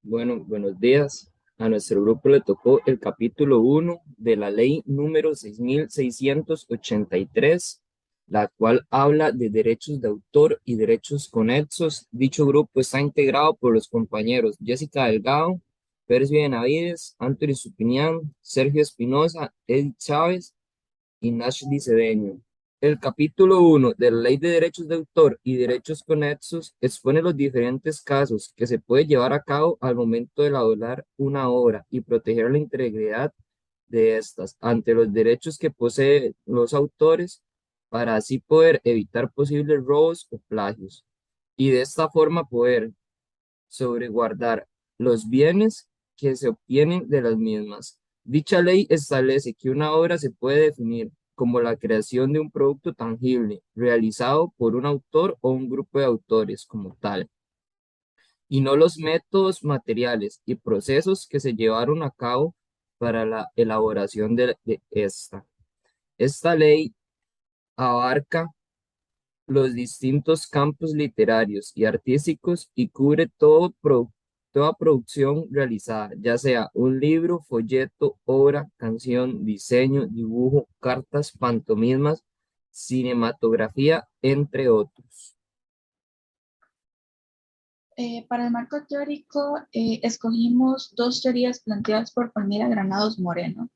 Bueno, buenos días. A nuestro grupo le tocó el capítulo 1 de la ley número 6683, la cual habla de derechos de autor y derechos conexos. Dicho grupo está integrado por los compañeros Jessica Delgado, Pérez Benavides, Anthony Supinián, Sergio Espinosa, Edith Chávez y Nashley Cedeño. El capítulo 1 de la Ley de Derechos de Autor y Derechos Conexos expone los diferentes casos que se puede llevar a cabo al momento de elaborar una obra y proteger la integridad de estas ante los derechos que poseen los autores para así poder evitar posibles robos o plagios y de esta forma poder sobreguardar los bienes que se obtienen de las mismas. Dicha ley establece que una obra se puede definir como la creación de un producto tangible realizado por un autor o un grupo de autores como tal, y no los métodos materiales y procesos que se llevaron a cabo para la elaboración de esta. Esta ley abarca los distintos campos literarios y artísticos y cubre toda producción realizada, ya sea un libro, folleto, obra, canción, diseño, dibujo, cartas, pantomimas, cinematografía, entre otros. Para el marco teórico, escogimos dos teorías planteadas por Palmira Granados Moreno.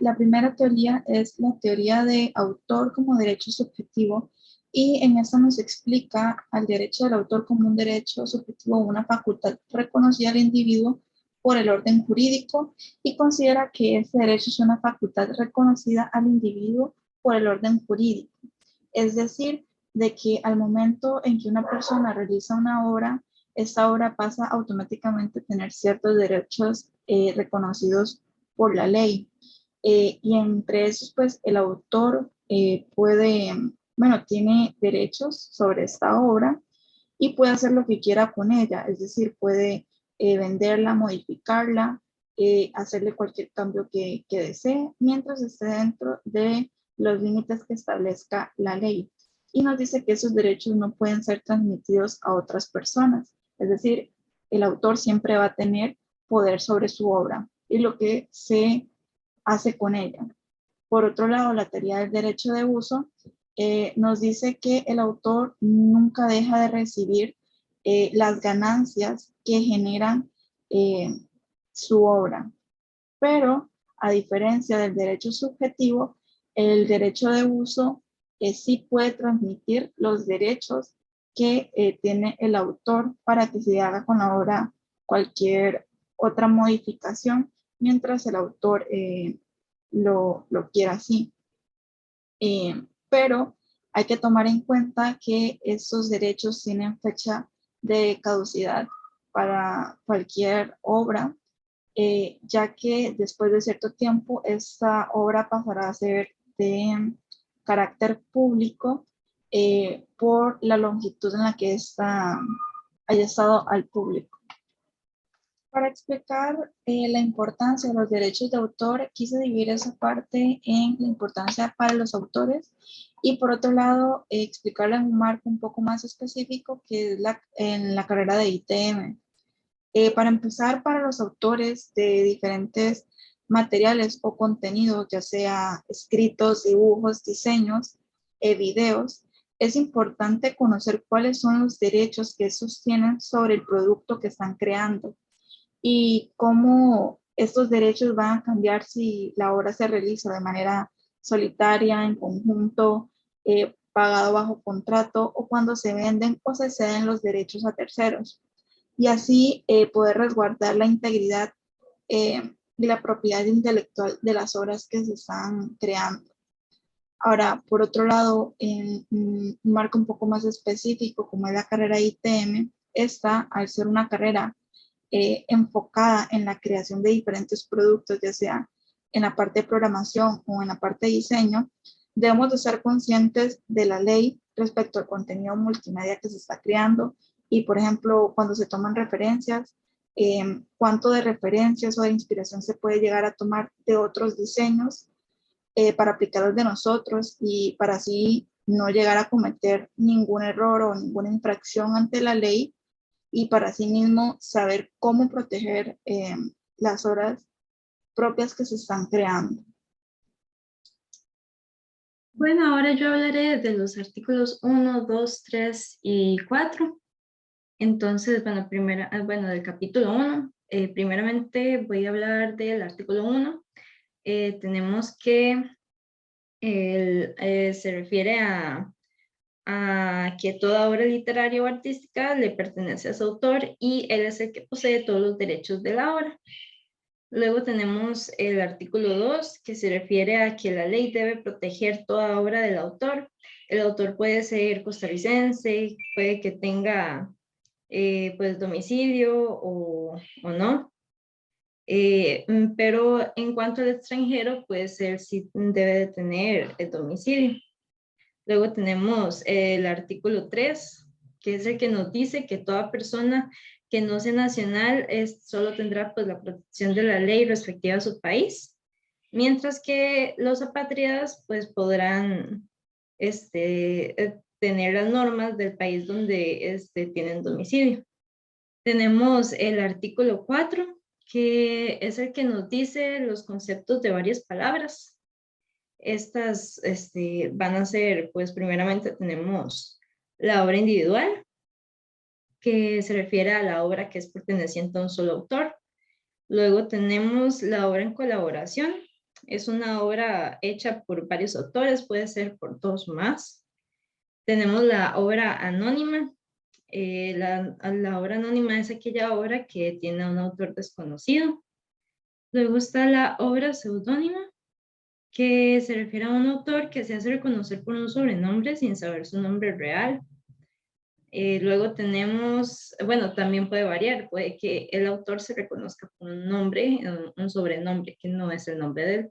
La primera teoría es la teoría de autor como derecho subjetivo y en esta nos explica al derecho del autor como un derecho subjetivo o una facultad reconocida al individuo por el orden jurídico y considera que ese derecho es una facultad reconocida al individuo por el orden jurídico. Es decir, de que al momento en que una persona realiza una obra, esta obra pasa automáticamente a tener ciertos derechos reconocidos por la ley. Y entre esos, pues el autor tiene derechos sobre esta obra y puede hacer lo que quiera con ella, es decir, puede venderla, modificarla, hacerle cualquier cambio que desee, mientras esté dentro de los límites que establezca la ley. Y nos dice que esos derechos no pueden ser transmitidos a otras personas, es decir, el autor siempre va a tener poder sobre su obra y lo que se hace con ella. Por otro lado, la teoría del derecho de uso nos dice que el autor nunca deja de recibir las ganancias que generan eh, su obra, pero a diferencia del derecho subjetivo, el derecho de uso sí puede transmitir los derechos que tiene el autor para que se haga con la obra cualquier otra modificación, mientras el autor lo quiera así. Pero hay que tomar en cuenta que estos derechos tienen fecha de caducidad para cualquier obra, ya que después de cierto tiempo esta obra pasará a ser de carácter público por la longitud en la que esta haya estado al público. Para explicar la importancia de los derechos de autor, quise dividir esa parte en la importancia para los autores y por otro lado explicarla en un marco un poco más específico que es en la carrera de ITM. Para empezar, para los autores de diferentes materiales o contenidos, ya sea escritos, dibujos, diseños, videos, es importante conocer cuáles son los derechos que sostienen sobre el producto que están creando y cómo estos derechos van a cambiar si la obra se realiza de manera solitaria, en conjunto, pagado bajo contrato o cuando se venden o se ceden los derechos a terceros. Y así poder resguardar la integridad y la propiedad intelectual de las obras que se están creando. Ahora, por otro lado, en un marco un poco más específico, como es la carrera ITM, esta, al ser una carrera enfocada en la creación de diferentes productos, ya sea en la parte de programación o en la parte de diseño, debemos de ser conscientes de la ley respecto al contenido multimedia que se está creando y, por ejemplo, cuando se toman referencias, cuánto de referencias o de inspiración se puede llegar a tomar de otros diseños para aplicarlos de nosotros y para así no llegar a cometer ningún error o ninguna infracción ante la ley y para sí mismo saber cómo proteger las obras propias que se están creando. Bueno, ahora yo hablaré de los artículos 1, 2, 3 y 4. Entonces, bueno, del capítulo 1. Primeramente voy a hablar del artículo 1. Tenemos que se refiere a que toda obra literaria o artística le pertenece a su autor y él es el que posee todos los derechos de la obra. Luego tenemos el artículo 2, que se refiere a que la ley debe proteger toda obra del autor. El autor puede ser costarricense, puede que tenga pues domicilio o no. Pero en cuanto al extranjero, pues él sí debe de tener el domicilio. Luego tenemos el artículo 3, que es el que nos dice que toda persona que no sea nacional solo tendrá pues la protección de la ley respectiva a su país, mientras que los apátridas pues podrán tener las normas del país donde tienen domicilio. Tenemos el artículo 4, que es el que nos dice los conceptos de varias palabras. Estas van a ser, pues primeramente tenemos la obra individual, que se refiere a la obra que es perteneciente a un solo autor. Luego tenemos la obra en colaboración. Es una obra hecha por varios autores, puede ser por dos o más. Tenemos la obra anónima. La obra anónima es aquella obra que tiene un autor desconocido. Luego está la obra seudónima, que se refiere a un autor que se hace reconocer por un sobrenombre sin saber su nombre real. Luego tenemos, bueno, también puede variar, puede que el autor se reconozca por un nombre, un sobrenombre que no es el nombre de él.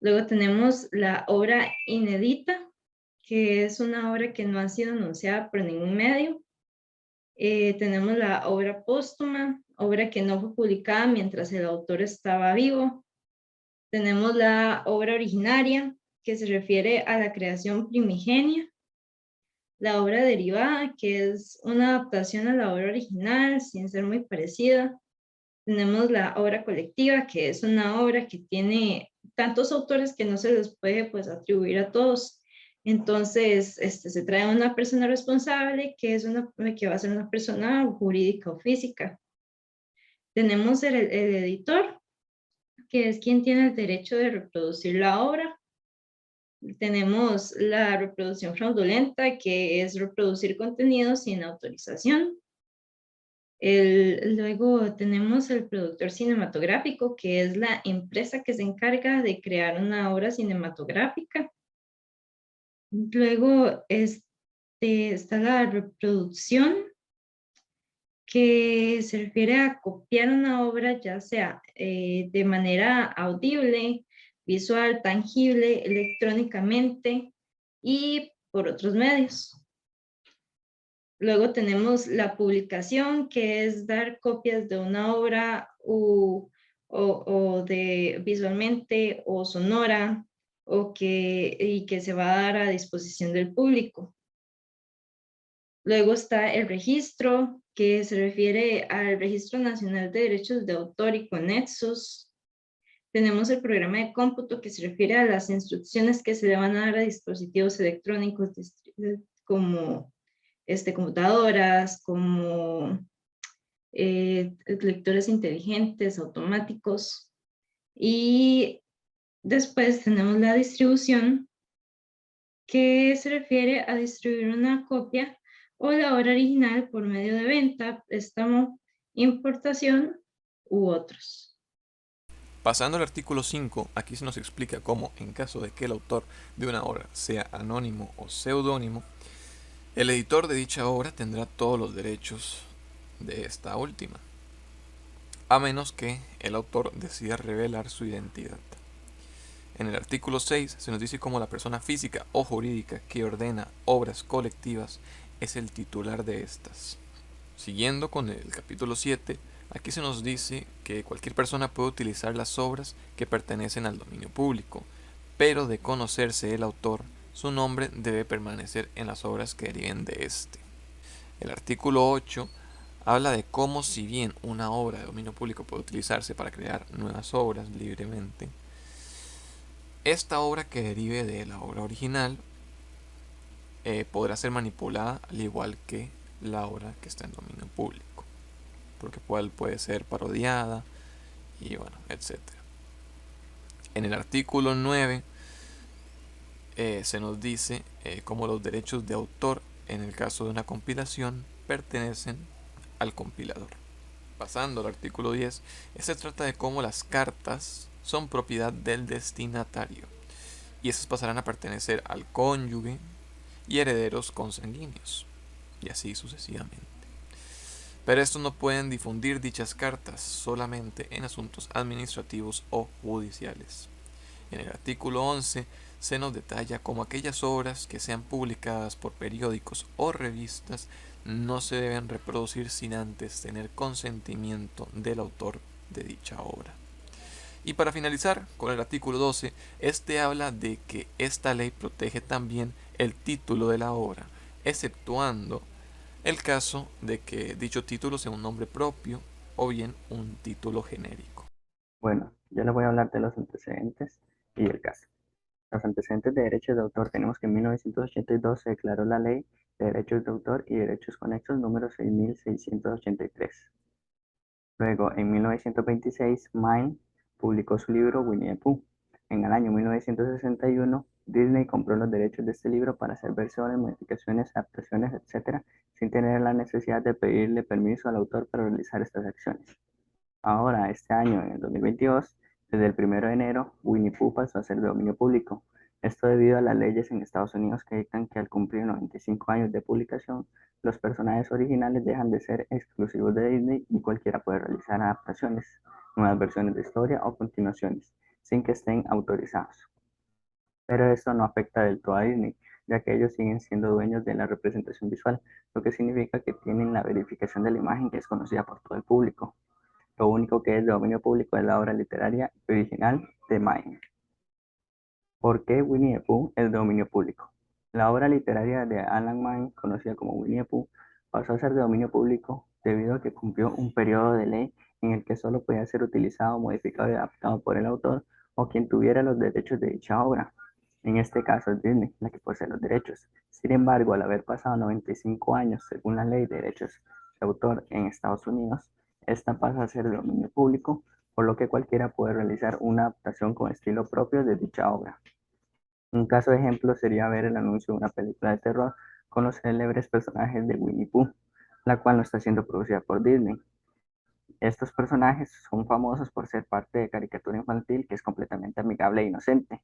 Luego tenemos la obra inédita, que es una obra que no ha sido anunciada por ningún medio. Tenemos la obra póstuma, obra que no fue publicada mientras el autor estaba vivo. Tenemos la obra originaria, que se refiere a la creación primigenia. La obra derivada, que es una adaptación a la obra original sin ser muy parecida. Tenemos la obra colectiva, que es una obra que tiene tantos autores que no se les puede pues atribuir a todos. Entonces, se trae a una persona responsable que va a ser una persona jurídica o física. Tenemos el editor, que es quien tiene el derecho de reproducir la obra. Tenemos la reproducción fraudulenta, que es reproducir contenido sin autorización. Luego tenemos el productor cinematográfico, que es la empresa que se encarga de crear una obra cinematográfica. Luego está la reproducción, que se refiere a copiar una obra, ya sea de manera audible, visual, tangible, electrónicamente y por otros medios. Luego tenemos la publicación, que es dar copias de una obra o de visualmente o sonora y que se va a dar a disposición del público. Luego está el registro, que se refiere al Registro Nacional de Derechos de Autor y Conexos. Tenemos el programa de cómputo, que se refiere a las instrucciones que se le van a dar a dispositivos electrónicos como computadoras, como lectores inteligentes, automáticos. Y después tenemos la distribución, que se refiere a distribuir una copia o la obra original por medio de venta, préstamo, importación u otros. Pasando al artículo 5, aquí se nos explica cómo, en caso de que el autor de una obra sea anónimo o seudónimo, el editor de dicha obra tendrá todos los derechos de esta última, a menos que el autor decida revelar su identidad. En el artículo 6 se nos dice cómo la persona física o jurídica que ordena obras colectivas es el titular de estas. Siguiendo con el capítulo 7, aquí se nos dice que cualquier persona puede utilizar las obras que pertenecen al dominio público, pero de conocerse el autor, su nombre debe permanecer en las obras que deriven de este. El artículo 8 habla de cómo, si bien una obra de dominio público puede utilizarse para crear nuevas obras libremente, esta obra que derive de la obra original podrá ser manipulada al igual que la obra que está en dominio público, porque puede ser parodiada y bueno, etcétera. En el artículo 9 se nos dice cómo los derechos de autor en el caso de una compilación pertenecen al compilador. Pasando al artículo 10, se trata de cómo las cartas son propiedad del destinatario y esas pasarán a pertenecer al cónyuge y herederos consanguíneos, y así sucesivamente. Pero estos no pueden difundir dichas cartas solamente en asuntos administrativos o judiciales. En el artículo 11 se nos detalla cómo aquellas obras que sean publicadas por periódicos o revistas no se deben reproducir sin antes tener consentimiento del autor de dicha obra. Y para finalizar con el artículo 12, este habla de que esta ley protege también el título de la obra, exceptuando el caso de que dicho título sea un nombre propio o bien un título genérico. Bueno, yo les voy a hablar de los antecedentes y el caso. Los antecedentes de derechos de autor tenemos que en 1982 se declaró la Ley de Derechos de Autor y Derechos Conexos número 6683. Luego, en 1926, Mayne publicó su libro Winnie the Pooh. En el año 1961, Disney compró los derechos de este libro para hacer versiones, modificaciones, adaptaciones, etc., sin tener la necesidad de pedirle permiso al autor para realizar estas acciones. Ahora, este año, en el 2022, desde el 1 de enero, Winnie Pooh pasó a ser de dominio público. Esto debido a las leyes en Estados Unidos que dictan que al cumplir 95 años de publicación, los personajes originales dejan de ser exclusivos de Disney y cualquiera puede realizar adaptaciones, nuevas versiones de historia o continuaciones, sin que estén autorizados. Pero esto no afecta del todo a Disney, ya que ellos siguen siendo dueños de la representación visual, lo que significa que tienen la verificación de la imagen que es conocida por todo el público. Lo único que es de dominio público es la obra literaria original de Mayne. ¿Por qué Winnie the Pooh es de dominio público? La obra literaria de Alan Mayne, conocida como Winnie the Pooh, pasó a ser de dominio público debido a que cumplió un periodo de ley en el que solo podía ser utilizado, modificado y adaptado por el autor o quien tuviera los derechos de dicha obra. En este caso es Disney la que posee los derechos. Sin embargo, al haber pasado 95 años según la ley de derechos de autor en Estados Unidos, esta pasa a ser de dominio público, por lo que cualquiera puede realizar una adaptación con estilo propio de dicha obra. Un caso de ejemplo sería ver el anuncio de una película de terror con los célebres personajes de Winnie Pooh, la cual no está siendo producida por Disney. Estos personajes son famosos por ser parte de caricatura infantil que es completamente amigable e inocente,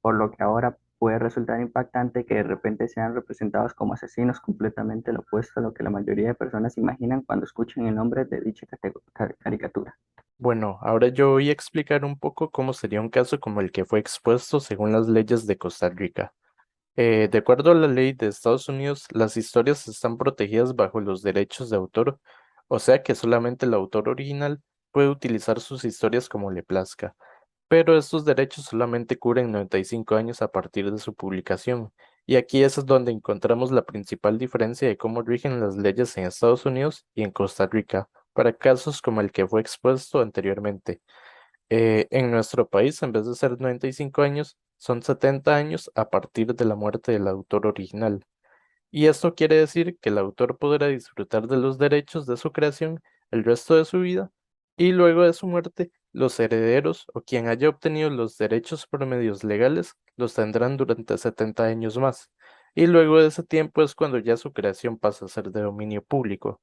por lo que ahora puede resultar impactante que de repente sean representados como asesinos, completamente lo opuesto a lo que la mayoría de personas imaginan cuando escuchan el nombre de dicha caricatura. Bueno, ahora yo voy a explicar un poco cómo sería un caso como el que fue expuesto según las leyes de Costa Rica. De acuerdo a la ley de Estados Unidos, las historias están protegidas bajo los derechos de autor, o sea que solamente el autor original puede utilizar sus historias como le plazca, pero estos derechos solamente cubren 95 años a partir de su publicación, y aquí es donde encontramos la principal diferencia de cómo rigen las leyes en Estados Unidos y en Costa Rica, para casos como el que fue expuesto anteriormente. En nuestro país, en vez de ser 95 años, son 70 años a partir de la muerte del autor original. Y esto quiere decir que el autor podrá disfrutar de los derechos de su creación el resto de su vida y luego de su muerte, los herederos o quien haya obtenido los derechos por medios legales los tendrán durante 70 años más. Y luego de ese tiempo es cuando ya su creación pasa a ser de dominio público.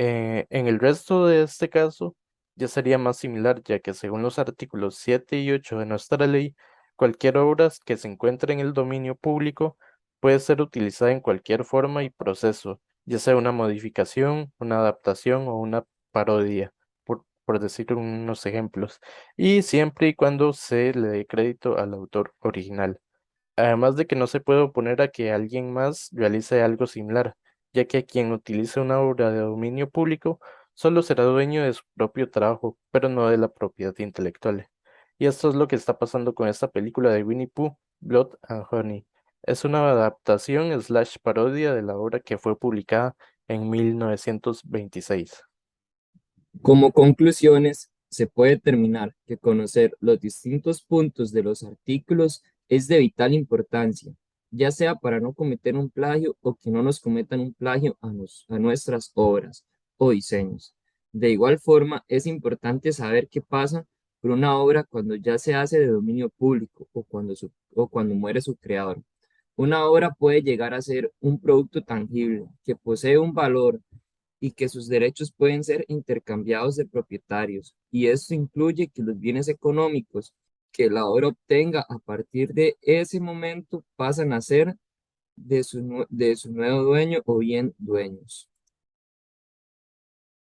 En el resto de este caso, ya sería más similar, ya que según los artículos 7 y 8 de nuestra ley, cualquier obra que se encuentre en el dominio público puede ser utilizada en cualquier forma y proceso, ya sea una modificación, una adaptación o una parodia, por decir unos ejemplos, y siempre y cuando se le dé crédito al autor original. Además de que no se puede oponer a que alguien más realice algo similar, ya que quien utilice una obra de dominio público solo será dueño de su propio trabajo, pero no de la propiedad intelectual. Y esto es lo que está pasando con esta película de Winnie Pooh, Blood and Honey. Es una adaptación slash parodia de la obra que fue publicada en 1926. Como conclusiones, se puede determinar que conocer los distintos puntos de los artículos es de vital importancia, ya sea para no cometer un plagio o que no nos cometan un plagio a nuestras obras o diseños. De igual forma, es importante saber qué pasa con una obra cuando ya se hace de dominio público o cuando muere su creador. Una obra puede llegar a ser un producto tangible que posee un valor y que sus derechos pueden ser intercambiados de propietarios, y esto incluye que los bienes económicos que la obra obtenga a partir de ese momento pasan a ser de su nuevo dueño o bien dueños.